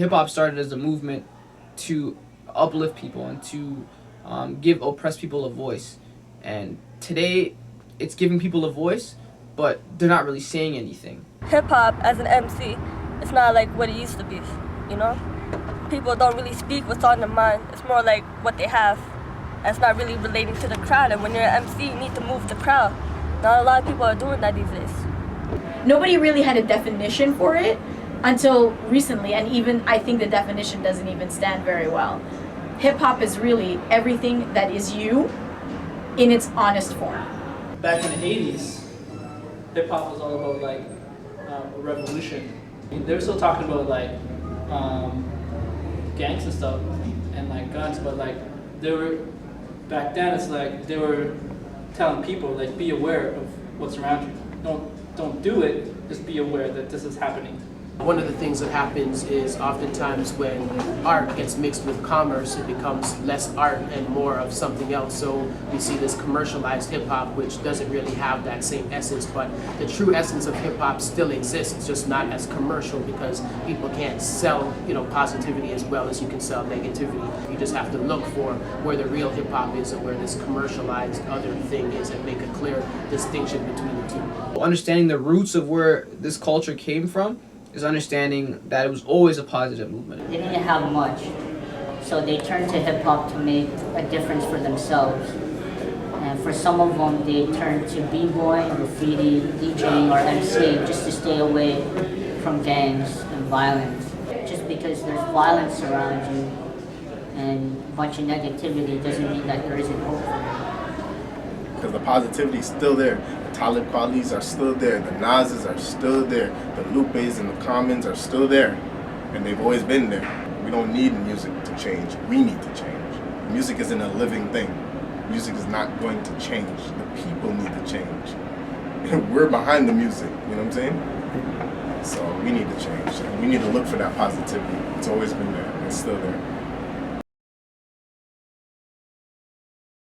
hip hop started as a movement to uplift people and to give oppressed people a voice. And today, it's giving people a voice, but they're not really saying anything. Hip hop as an MC, it's not like what it used to be, you know? People don't really speak what's on their mind. It's more like what they have. And it's not really relating to the crowd. And when you're an MC, you need to move the crowd. Not a lot of people are doing that these days. Nobody really had a definition for it until recently, and even I think the definition doesn't even stand very well. Hip hop is really everything that is you in its honest form. Back in the 80s, hip hop was all about like a revolution. They were still talking about like gangs and stuff and like guns, but like they were back then. It's like they were telling people like be aware of what's around you. Don't do it. Just be aware that this is happening. One of the things that happens is oftentimes when art gets mixed with commerce, it becomes less art and more of something else. So we see this commercialized hip hop, which doesn't really have that same essence, but the true essence of hip hop still exists. It's just not as commercial because people can't sell, positivity as well as you can sell negativity. You just have to look for where the real hip hop is and where this commercialized other thing is and make a clear distinction between the two. Understanding the roots of where this culture came from is understanding that it was always a positive movement. They didn't have much, so they turned to hip hop to make a difference for themselves. And for some of them, they turned to b-boying, graffiti, DJing, or MCing just to stay away from gangs and violence. Just because there's violence around you and a bunch of negativity doesn't mean that there isn't hope for you. Because the positivity is still there. The Talib Kweli's are still there. The Nas's are still there. The Lupes and the Commons are still there. And they've always been there. We don't need music to change. We need to change. Music isn't a living thing. Music is not going to change. The people need to change. We're behind the music, you know what I'm saying? So we need to change. And we need to look for that positivity. It's always been there. It's still there.